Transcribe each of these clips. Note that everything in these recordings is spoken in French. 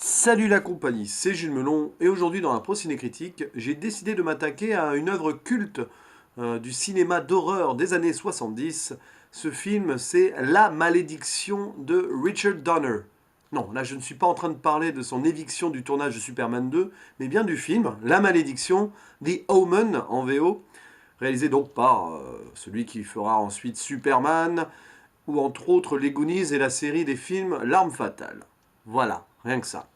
Salut la compagnie, c'est Jules Melon et aujourd'hui dans la Pro Ciné Critique, j'ai décidé de m'attaquer à une œuvre culte du cinéma d'horreur des années 70. Ce film, c'est La Malédiction de Richard Donner. Non, là je ne suis pas en train de parler de son éviction du tournage de Superman 2, mais bien du film La Malédiction, The Omen en VO, réalisé donc par celui qui fera ensuite Superman, ou entre autres les Goonies et la série des films L'Arme Fatale. Voilà, rien que ça.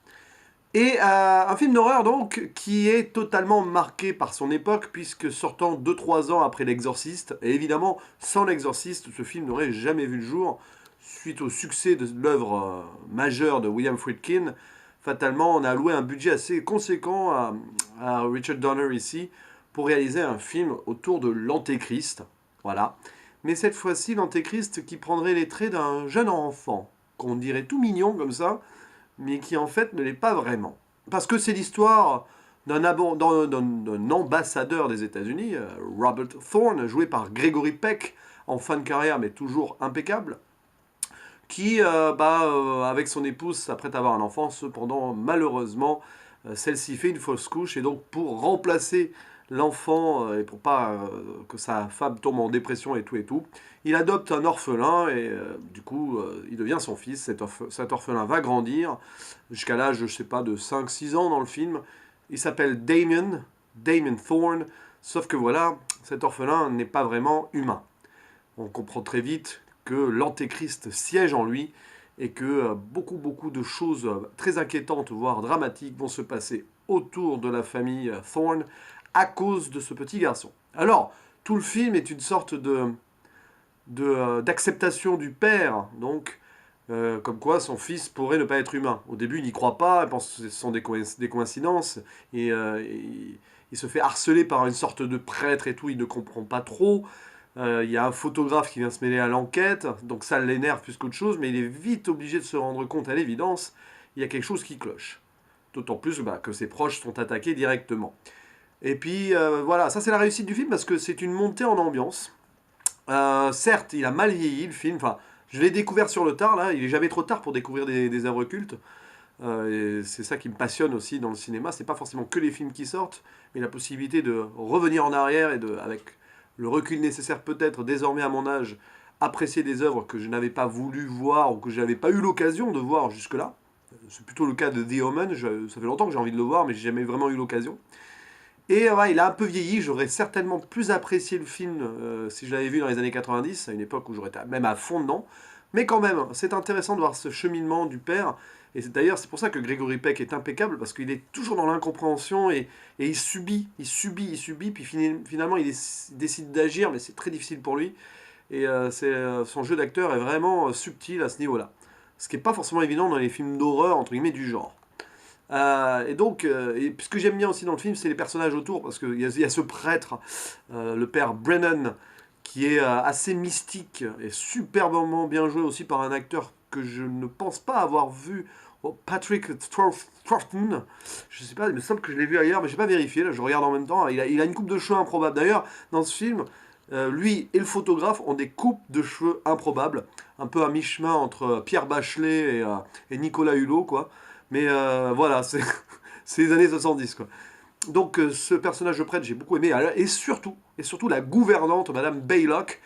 Et un film d'horreur donc qui est totalement marqué par son époque puisque sortant 2-3 ans après L'Exorciste, et évidemment sans L'Exorciste ce film n'aurait jamais vu le jour, suite au succès de l'œuvre majeure de William Friedkin, fatalement on a alloué un budget assez conséquent à Richard Donner ici pour réaliser un film autour de l'Antéchrist, voilà. Mais cette fois-ci l'Antéchrist qui prendrait les traits d'un jeune enfant, qu'on dirait tout mignon comme ça, mais qui en fait ne l'est pas vraiment. Parce que c'est l'histoire d'un ambassadeur des États-Unis, Robert Thorne, joué par Gregory Peck, en fin de carrière mais toujours impeccable, qui, avec son épouse, s'apprête à avoir un enfant, cependant, malheureusement, celle-ci fait une fausse couche, et donc pour remplacer l'enfant, et pour pas que sa femme tombe en dépression et tout, il adopte un orphelin, et du coup, il devient son fils. Cet orphelin va grandir, jusqu'à l'âge, je sais pas, de 5-6 ans dans le film. Il s'appelle Damon Thorne, sauf que voilà, cet orphelin n'est pas vraiment humain. On comprend très vite que l'antéchrist siège en lui et que beaucoup de choses très inquiétantes, voire dramatiques, vont se passer autour de la famille Thorne à cause de ce petit garçon. Alors, tout le film est une sorte d'acceptation du père, donc, comme quoi son fils pourrait ne pas être humain. Au début, il n'y croit pas, il pense que ce sont des coïncidences, et il se fait harceler par une sorte de prêtre et tout, il ne comprend pas trop. Il y a un photographe qui vient se mêler à l'enquête, donc ça l'énerve plus qu'autre chose, mais il est vite obligé de se rendre compte à l'évidence, il y a quelque chose qui cloche. D'autant plus que ses proches sont attaqués directement. Et puis voilà, ça c'est la réussite du film parce que c'est une montée en ambiance. Certes, il a mal vieilli le film, enfin, je l'ai découvert sur le tard, là, il est jamais trop tard pour découvrir des œuvres cultes. Et c'est ça qui me passionne aussi dans le cinéma, c'est pas forcément que les films qui sortent, mais la possibilité de revenir en arrière et avec le recul nécessaire peut-être désormais à mon âge, apprécier des œuvres que je n'avais pas voulu voir ou que je n'avais pas eu l'occasion de voir jusque-là. C'est plutôt le cas de The Omen, ça fait longtemps que j'ai envie de le voir, mais j'ai jamais vraiment eu l'occasion. Et ouais, il a un peu vieilli, j'aurais certainement plus apprécié le film si je l'avais vu dans les années 90, à une époque où j'aurais été même à fond dedans. Mais quand même, c'est intéressant de voir ce cheminement du père. Et d'ailleurs, c'est pour ça que Gregory Peck est impeccable, parce qu'il est toujours dans l'incompréhension et il subit, puis finalement il décide d'agir, mais c'est très difficile pour lui. Et son jeu d'acteur est vraiment subtil à ce niveau-là. Ce qui n'est pas forcément évident dans les films d'horreur, entre guillemets, du genre. Et donc, ce que j'aime bien aussi dans le film, c'est les personnages autour, parce qu'il y a ce prêtre, le père Brennan, qui est assez mystique et superbement bien joué aussi par un acteur que je ne pense pas avoir vu, Patrick Troughton. Je sais pas, il me semble que je l'ai vu ailleurs, mais j'ai pas vérifié, là je regarde en même temps. Il a une coupe de cheveux improbable. D'ailleurs, dans ce film, lui et le photographe ont des coupes de cheveux improbables, un peu à mi-chemin entre Pierre Bachelet et Nicolas Hulot, quoi. Mais voilà, c'est c'est les années 70, quoi. Donc ce personnage de prêtre, j'ai beaucoup aimé. Et surtout la gouvernante, Madame Baylock,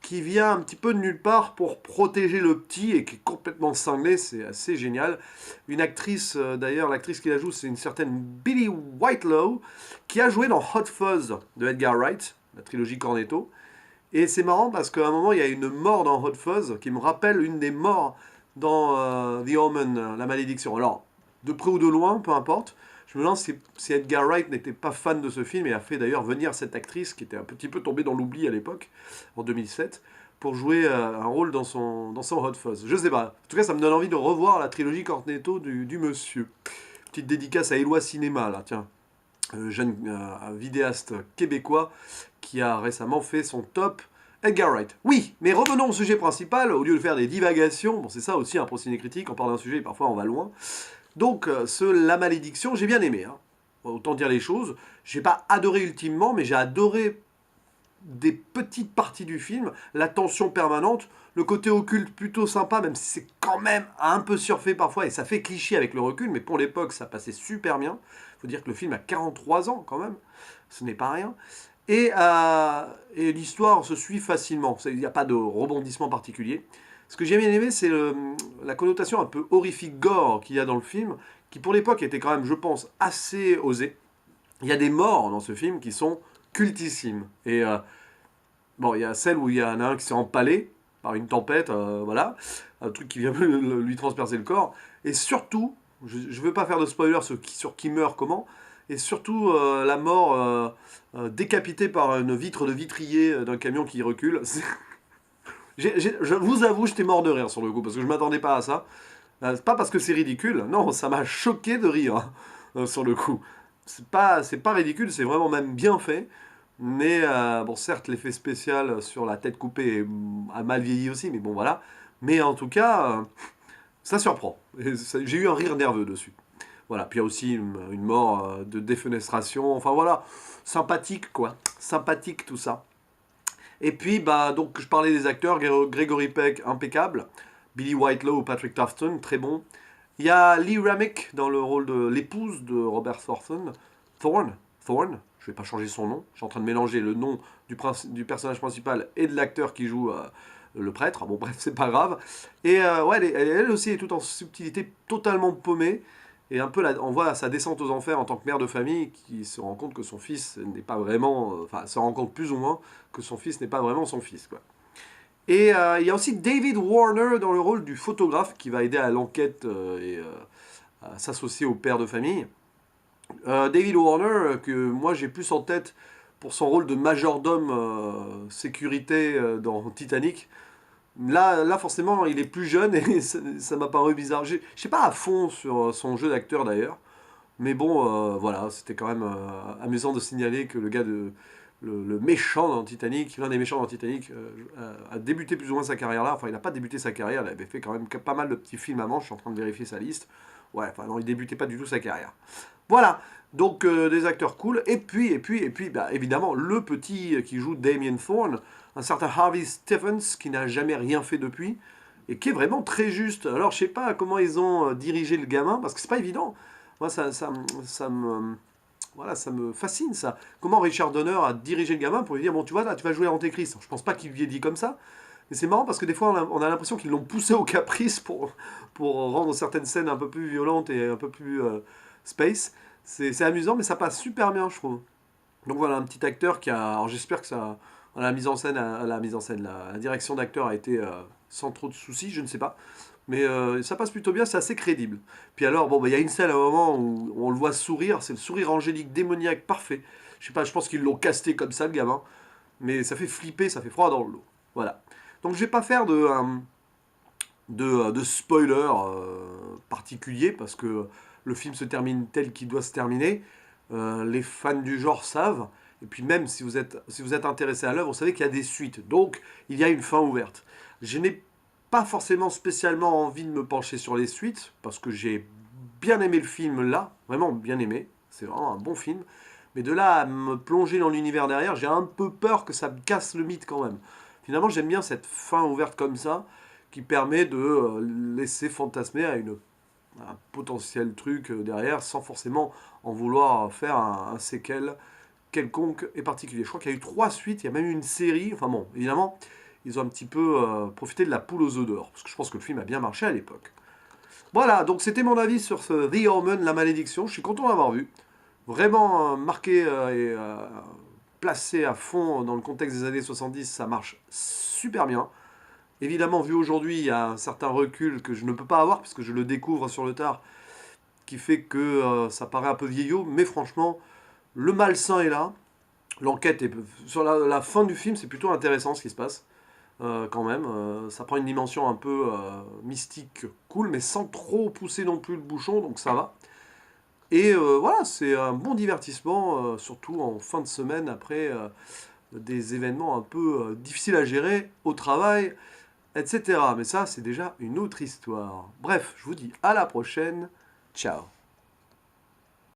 qui vient un petit peu de nulle part pour protéger le petit et qui est complètement cinglée, c'est assez génial. Une actrice, d'ailleurs, l'actrice qui la joue, c'est une certaine Billie Whitelaw, qui a joué dans Hot Fuzz de Edgar Wright, la trilogie Cornetto. Et c'est marrant parce qu'à un moment, il y a une mort dans Hot Fuzz qui me rappelle une des morts dans The Omen, la malédiction. Alors, de près ou de loin, peu importe. Je me demande si Edgar Wright n'était pas fan de ce film et a fait d'ailleurs venir cette actrice qui était un petit peu tombée dans l'oubli à l'époque, en 2007, pour jouer un rôle dans son Hot Fuzz. Je sais pas. En tout cas, ça me donne envie de revoir la trilogie Cornetto du monsieur. Petite dédicace à Eloi Cinéma, là, tiens. Jeune vidéaste québécois qui a récemment fait son top Edgar Wright. Oui, mais revenons au sujet principal, au lieu de faire des divagations. Bon, c'est ça aussi un procédé critique, on parle d'un sujet et parfois on va loin. Donc, La Malédiction, j'ai bien aimé. Hein. Autant dire les choses. J'ai pas adoré ultimement, mais j'ai adoré des petites parties du film, la tension permanente, le côté occulte plutôt sympa, même si c'est quand même un peu surfait parfois, et ça fait cliché avec le recul, mais pour l'époque, ça passait super bien. Il faut dire que le film a 43 ans quand même, ce n'est pas rien. Et l'histoire se suit facilement, il n'y a pas de rebondissement particulier. Ce que j'ai bien aimé, c'est la connotation un peu horrifique gore qu'il y a dans le film, qui pour l'époque était quand même, je pense, assez osée. Il y a des morts dans ce film qui sont cultissimes. Et bon, il y a celle où il y en a un qui s'est empalé par une tempête, voilà, un truc qui vient lui transpercer le corps. Et surtout, je ne veux pas faire de spoiler sur qui meurt comment, et surtout la mort décapitée par une vitre de vitrier d'un camion qui recule. Je vous avoue, j'étais mort de rire sur le coup, parce que je m'attendais pas à ça. C'est pas parce que c'est ridicule, non, ça m'a choqué de rire, hein, sur le coup. C'est pas ridicule, c'est vraiment même bien fait. Mais bon, certes, l'effet spécial sur la tête coupée a mal vieilli aussi, mais bon, voilà. Mais en tout cas, ça surprend. J'ai eu un rire nerveux dessus. Voilà, puis il y a aussi une mort de défenestration. Enfin voilà, sympathique quoi. Sympathique tout ça. Et puis, bah, donc, je parlais des acteurs. Gregory Peck, impeccable. Billy Whitelaw ou Patrick Tufton, très bon. Il y a Lee Remick dans le rôle de l'épouse de Robert Thornton. Thorne, je vais pas changer son nom. Je suis en train de mélanger le nom du personnage principal et de l'acteur qui joue le prêtre. Bon, bref, c'est pas grave. Et ouais, elle aussi est toute en subtilité, totalement paumée. Et un peu, on voit sa descente aux enfers en tant que mère de famille qui se rend compte que son fils n'est pas vraiment. Enfin, se rend compte plus ou moins que son fils n'est pas vraiment son fils, quoi. Et il y a aussi David Warner dans le rôle du photographe qui va aider à l'enquête et à s'associer au père de famille. David Warner, que moi j'ai plus en tête pour son rôle de majordome sécurité dans Titanic. Là, forcément, il est plus jeune et ça m'a paru bizarre. Je sais pas à fond sur son jeu d'acteur d'ailleurs. Mais bon, voilà, c'était quand même amusant de signaler que le gars le méchant dans Titanic, l'un des méchants dans Titanic, a débuté plus ou moins sa carrière là. Enfin, il n'a pas débuté sa carrière, il avait fait quand même pas mal de petits films avant. Je suis en train de vérifier sa liste. Ouais, enfin, non, il débutait pas du tout sa carrière. Voilà, donc des acteurs cool. Et puis, bah, évidemment, le petit qui joue Damien Thorne, un certain Harvey Stephens, qui n'a jamais rien fait depuis, et qui est vraiment très juste. Alors, je sais pas comment ils ont dirigé le gamin, parce que c'est pas évident. Moi, voilà, ça me fascine, ça. Comment Richard Donner a dirigé le gamin pour lui dire, bon, tu vois, là, tu vas jouer l'Antéchrist. Je pense pas qu'il lui ait dit comme ça, mais c'est marrant parce que des fois, on a l'impression qu'ils l'ont poussé au caprice pour rendre certaines scènes un peu plus violentes et un peu plus space. C'est amusant, mais ça passe super bien, je trouve. Donc voilà, un petit acteur qui a... Alors j'espère que ça... La mise en scène, la direction d'acteur a été sans trop de soucis, je ne sais pas. Mais ça passe plutôt bien, c'est assez crédible. Puis alors, bon, bah, il y a une scène à un moment où on le voit sourire, c'est le sourire angélique démoniaque parfait. Je sais pas, je pense qu'ils l'ont casté comme ça, le gamin. Mais ça fait flipper, ça fait froid dans le dos. Voilà. Donc je vais pas faire de spoiler particulier, parce que le film se termine tel qu'il doit se terminer. Les fans du genre savent. Et puis même si vous êtes intéressé à l'œuvre, vous savez qu'il y a des suites. Donc il y a une fin ouverte. Je n'ai pas forcément spécialement envie de me pencher sur les suites, parce que j'ai bien aimé le film là, vraiment bien aimé. C'est vraiment un bon film. Mais de là à me plonger dans l'univers derrière, j'ai un peu peur que ça me casse le mythe quand même. Finalement, j'aime bien cette fin ouverte comme ça, qui permet de laisser fantasmer à un potentiel truc derrière, sans forcément en vouloir faire un séquel quelconque et particulier. Je crois qu'il y a eu 3 suites, il y a même eu une série. Enfin bon, évidemment, ils ont un petit peu profité de la poule aux œufs d'or, parce que je pense que le film a bien marché à l'époque. Voilà, donc c'était mon avis sur ce The Omen, La Malédiction. Je suis content d'avoir vu. Vraiment marqué et placé à fond dans le contexte des années 70, ça marche super bien. Évidemment, vu aujourd'hui, il y a un certain recul que je ne peux pas avoir, puisque je le découvre sur le tard, qui fait que ça paraît un peu vieillot, mais franchement, le malsain est là. L'enquête est... Sur la fin du film, c'est plutôt intéressant ce qui se passe, quand même. Ça prend une dimension un peu mystique, cool, mais sans trop pousser non plus le bouchon, donc ça va. Et voilà, c'est un bon divertissement, surtout en fin de semaine, après des événements un peu difficiles à gérer au travail, etc. Mais ça, c'est déjà une autre histoire. Bref, je vous dis à la prochaine. Ciao.